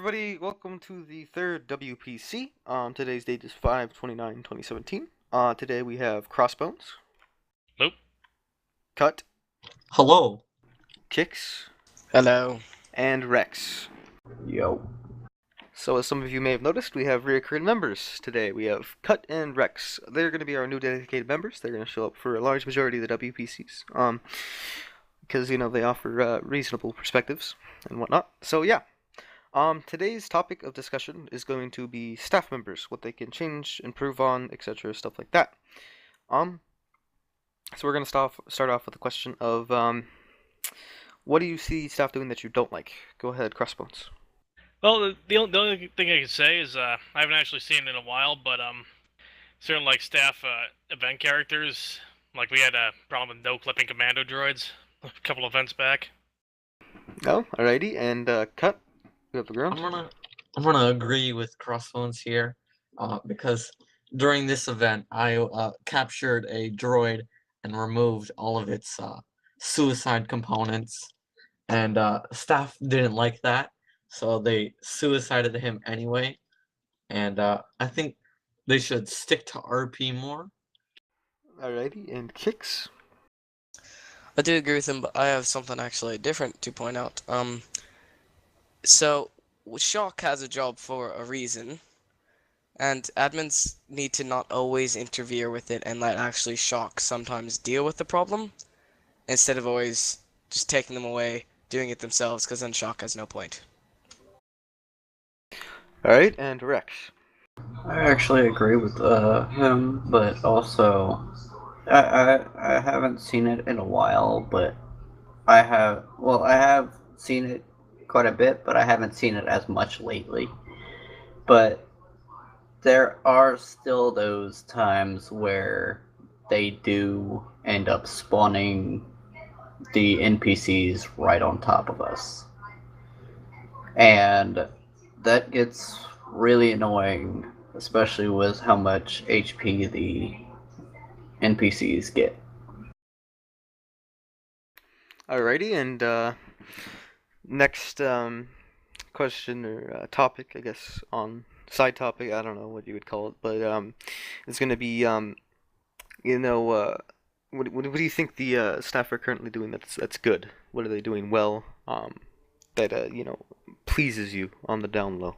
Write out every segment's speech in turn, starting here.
everybody, welcome to the third WPC. Today's date is 5/29/2017. Today we have Crossbones, Nope. Cut, Hello. Kicks, Hello. and Rex. Yo. So as some of you may have noticed, we have recurring members today. We have Cut and Rex. They're going to be our new dedicated members. They're going to show up for a large majority of the WPCs. Because, they offer reasonable perspectives and whatnot. So yeah. Today's topic of discussion is going to be staff members, what they can change, improve on, etc., stuff like that. So we're gonna start off with the question of what do you see staff doing that you don't like? Go ahead, Crossbones. Well, the only thing I can say is I haven't actually seen it in a while, but certain like staff event characters, like we had a problem with no clipping commando droids a couple events back. Oh, alrighty, and Cut. You have the ground. I'm gonna agree with Crossbones here, because during this event I captured a droid and removed all of its suicide components, and staff didn't like that, so they suicided him anyway. And I think they should stick to RP more. Alrighty, and Kicks. I do agree with him, but I have something actually different to point out. So Shock has a job for a reason, and admins need to not always interfere with it and let actually Shock sometimes deal with the problem, instead of always just taking them away, doing it themselves, because then Shock has no point. Alright, and Rex. I actually agree with him, but also I haven't seen it in a while, but I have seen it quite a bit, but I haven't seen it as much lately. But there are still those times where they do end up spawning the NPCs right on top of us. And that gets really annoying, especially with how much HP the NPCs get. Alrighty, and next question or topic, I guess, on side topic, I don't know what you would call it, but it's going to be, what do you think the staff are currently doing that's good? What are they doing well that, pleases you on the down low?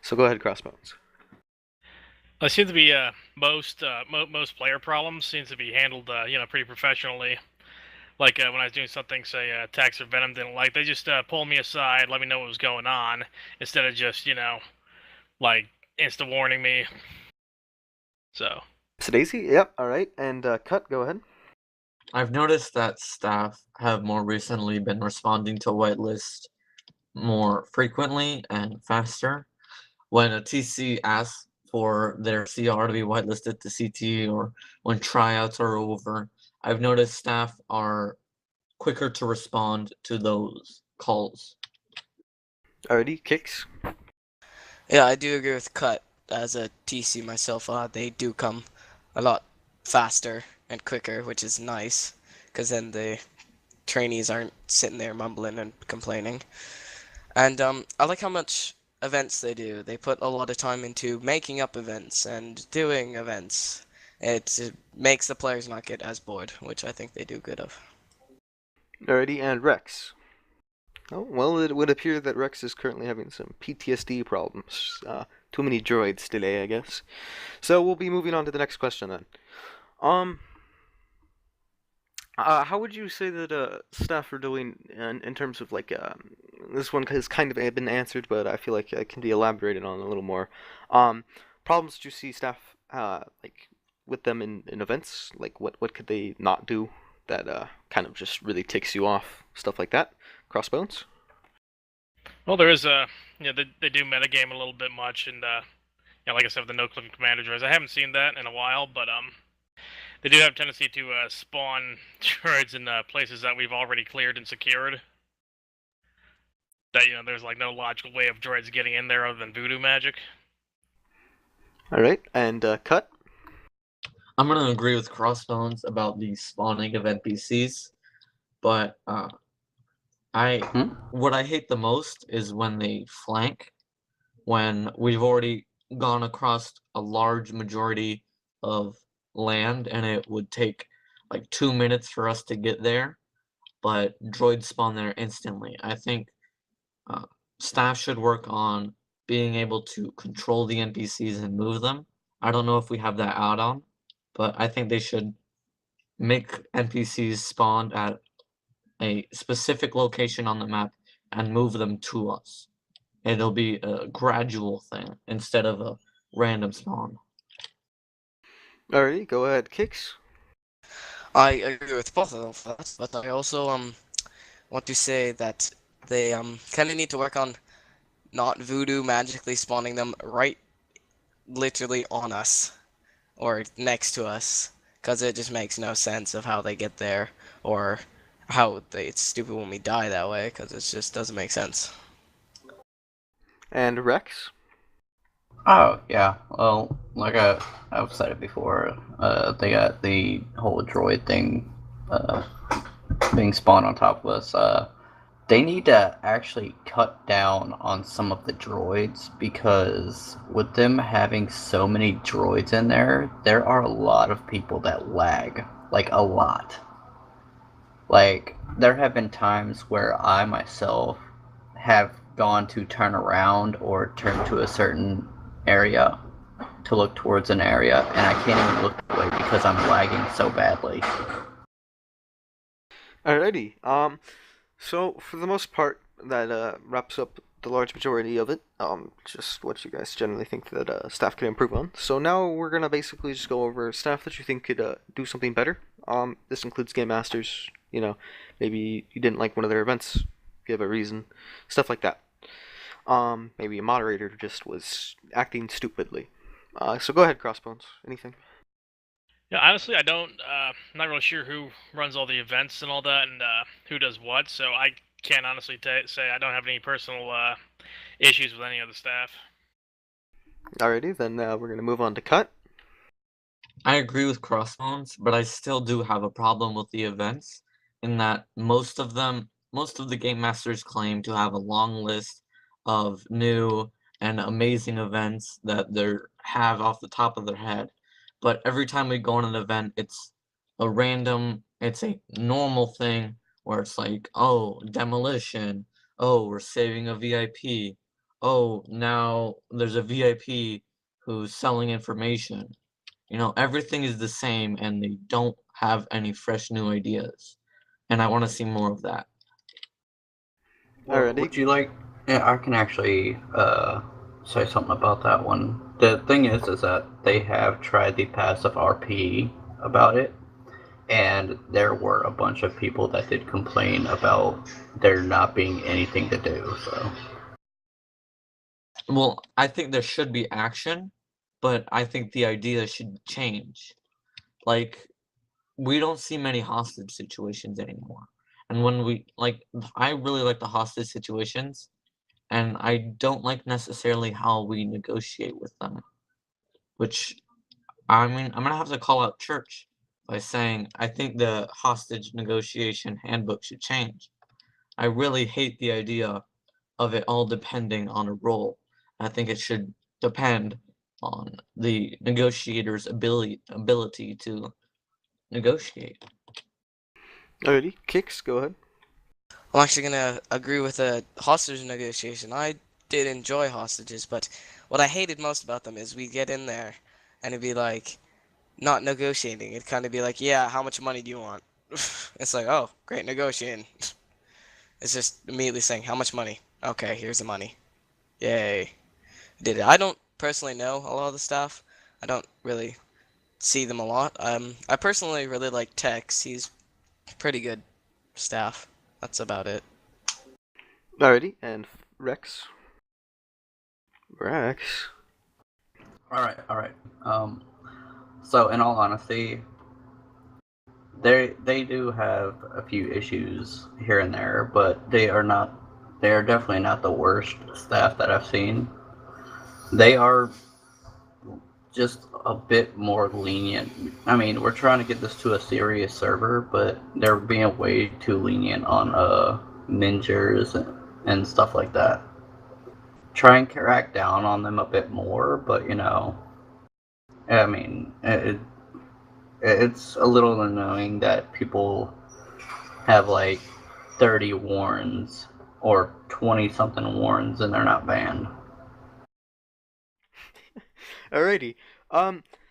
So go ahead, Crossbones. It seems to be most player problems seems to be handled pretty professionally. Like when I was doing something, say Tax or Venom didn't like, they just pulled me aside, let me know what was going on, instead of just like insta warning me. So Daisy, yep, alright, and Cut, go ahead. I've noticed that staff have more recently been responding to whitelist more frequently and faster. When a TC asks for their CR to be whitelisted to CT, or when tryouts are over, I've noticed staff are quicker to respond to those calls. Alrighty, Kicks. Yeah, I do agree with Cut. As a TC myself, they do come a lot faster and quicker, which is nice, because then the trainees aren't sitting there mumbling and complaining. And I like how much events they do. They put a lot of time into making up events and doing events. It makes the players not get as bored, which I think they do good of. Alrighty, and Rex. Oh, well, it would appear that Rex is currently having some PTSD problems. Too many droids today, I guess. So we'll be moving on to the next question then. How would you say that staff are doing in terms of like this one has kind of been answered, but I feel like it can be elaborated on a little more. Problems that you see staff like with them in events, like what could they not do that kind of just really ticks you off, stuff like that. Crossbones. well, there is they do metagame a little bit much, and like I said, with the no clipping commander droids, I haven't seen that in a while, but they do have a tendency to spawn droids in places that we've already cleared and secured. That there's like no logical way of droids getting in there other than voodoo magic. All right, and Cut. I'm gonna agree with Crossbones about the spawning of NPCs, but what I hate the most is when they flank when we've already gone across a large majority of land and it would take like 2 minutes for us to get there, but droids spawn there instantly. I think uh, staff should work on being able to control the NPCs and move them. I don't know if we have that add-on, but I think they should make NPCs spawn at a specific location on the map and move them to us. It'll be a gradual thing instead of a random spawn. Alrighty, go ahead, Kicks. I agree with both of that, but I also want to say that they kind of need to work on not voodoo magically spawning them right literally on us or next to us, because it just makes no sense of how they get there or how it's stupid when we die that way, because it just doesn't make sense. And Rex. Oh yeah, well, like I've said it before, they got the whole droid thing being spawned on top of us. They need to actually cut down on some of the droids, because with them having so many droids in there, there are a lot of people that lag, like a lot. Like, there have been times where I myself have gone to turn around or turn to a certain area to look towards an area, and I can't even look away because I'm lagging so badly. Alrighty. So for the most part, that wraps up the large majority of it. Just what you guys generally think that staff can improve on. So now we're gonna basically just go over staff that you think could do something better. This includes game masters. You know, maybe you didn't like one of their events, give a reason, stuff like that. Maybe a moderator just was acting stupidly. So go ahead, Crossbones. Anything? Yeah, honestly, I don't. I'm not really sure who runs all the events and all that, and who does what. So I can't honestly say I don't have any personal issues with any of the staff. Alrighty, then we're gonna move on to cut. I agree with Crossbones, but I still do have a problem with the events in that most of the game masters claim to have a long list of new and amazing events that they have off the top of their head. But every time we go on an event, it's a normal thing where it's like, oh, demolition, oh, we're saving a VIP, oh, now there's a VIP who's selling information. You know, everything is the same and they don't have any fresh new ideas. And I want to see more of that. Well, Alrighty. would you like? Yeah, I can actually say something about that one. The thing is that they have tried the passive RP about it, and there were a bunch of people that did complain about there not being anything to do. So, Well, I think there should be action, but I think the idea should change. Like, we don't see many hostage situations anymore. And when I really like the hostage situations, and I don't like necessarily how we negotiate with them. Which, I mean, I'm gonna have to call out church by saying I think the hostage negotiation handbook should change. I really hate the idea of it all depending on a role. I think it should depend on the negotiator's ability to negotiate. Alrighty, Kicks, go ahead. I'm actually gonna agree with the hostage negotiation. I did enjoy hostages, but what I hated most about them is we get in there and it'd be like not negotiating. It'd kind of be like, yeah, how much money do you want? It's like, oh, great, negotiating. It's just immediately saying, how much money? Okay, here's the money. Yay. Did it. I don't personally know a lot of the staff. I don't really see them a lot. I personally really like Tex. He's pretty good staff. That's about it. Alrighty, and Rex. Rex. all right. So in all honesty, they do have a few issues here and there, but they are definitely not the worst staff that I've seen. They are just a bit more lenient. I mean, we're trying to get this to a serious server, but they're being way too lenient on ninjas and stuff like that. try and crack down on them a bit more, but I mean, it's a little annoying that people have like 30 warrants or 20 something warrants and they're not banned. Alrighty.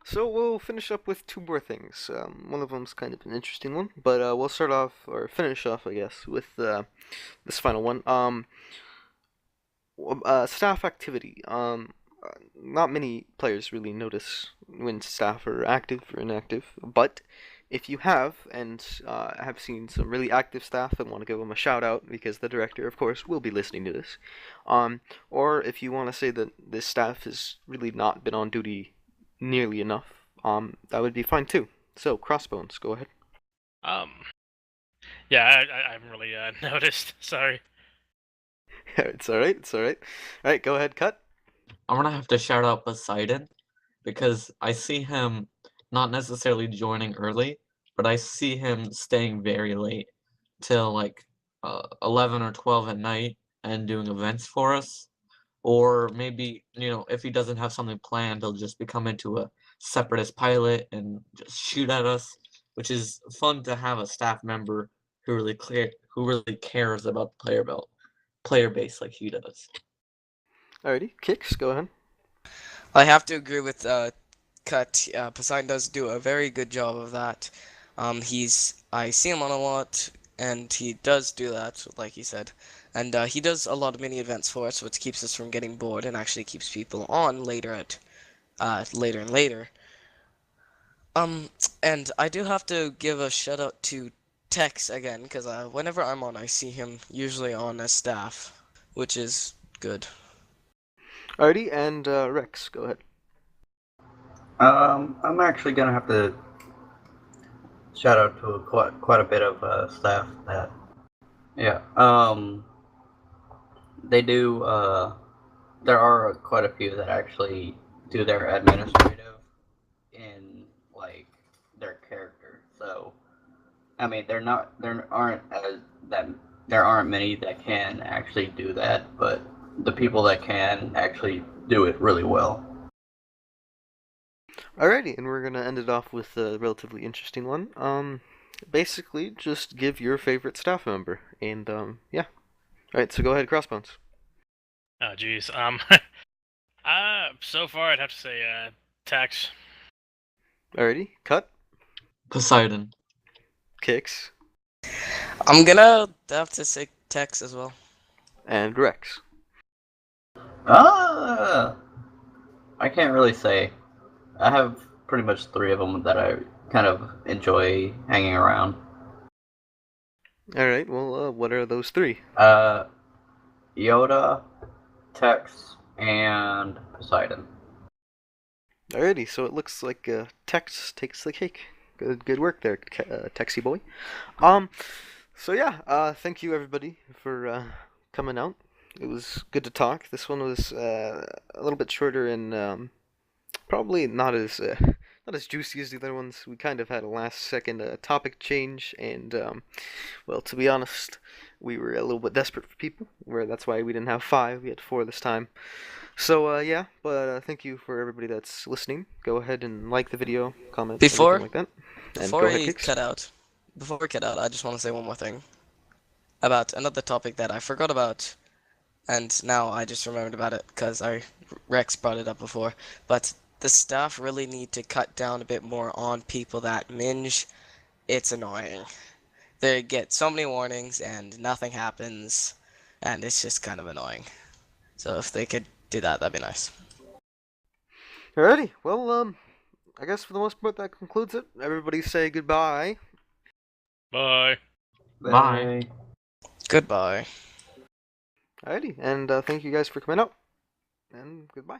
So we'll finish up with two more things. One of them's kind of an interesting one, but we'll start off or finish off, I guess, with this final one. Staff activity. Not many players really notice when staff are active or inactive, but if you have and have seen some really active staff and want to give them a shout out because the director, of course, will be listening to this, or if you want to say that this staff has really not been on duty nearly enough, that would be fine too. So, Crossbones, go ahead. Um, yeah, I haven't really noticed. Sorry. It's alright, it's alright. Alright, go ahead, Cut. I'm gonna have to shout out Poseidon because I see him not necessarily joining early, but I see him staying very late till like 11 or 12 at night and doing events for us. Or maybe, if he doesn't have something planned, he'll just become into a separatist pilot and just shoot at us, which is fun to have a staff member who really cares about the player base like he does. Alrighty, Kicks, go ahead. I have to agree with Cut. Poseidon does do a very good job of that. I see him on a lot, and he does do that, like he said. And he does a lot of mini events for us, which keeps us from getting bored and actually keeps people on later and later. And I do have to give a shout out to Tex again, because whenever I'm on, I see him usually on as staff, which is good. Alrighty, and Rex, go ahead. I'm actually gonna have to shout out to quite a bit of staff that, yeah, they do. There are quite a few that actually do their administrative in like their character. So, I mean, there aren't many that can actually do that, but the people that can actually do it really well. Alrighty, and we're gonna end it off with a relatively interesting one. Basically, just give your favorite staff member, and yeah. Alright, so go ahead, Crossbones. Oh, jeez. So far I'd have to say Tex. Alrighty, Cut, Poseidon. Kicks, I'm gonna have to say Tex as well. and Rex. Uh, I can't really say. I have pretty much three of them that I kind of enjoy hanging around. Alright, well, what are those three? Yoda, Tex, and Poseidon. Alrighty, so it looks like Tex takes the cake. Good work there, Texy boy. So yeah, thank you everybody for coming out. It was good to talk. This one was a little bit shorter and probably not as juicy as the other ones. We kind of had a last second topic change, and well, to be honest, we were a little bit desperate for people. That's why we didn't have 5. We had 4 this time. So yeah, but thank you for everybody that's listening. Go ahead and like the video, comment, Before everything like that. And before go ahead, we Kicks. cut out, I just want to say one more thing about another topic that I forgot about, and now I just remembered about it because Rex brought it up before. But the staff really need to cut down a bit more on people that minge. It's annoying. They get so many warnings and nothing happens, and it's just kind of annoying. So if they could do that, that'd be nice. Alrighty, well, I guess for the most part that concludes it. Everybody say goodbye. Bye. Bye. Goodbye. Alrighty, and thank you guys for coming out. And goodbye.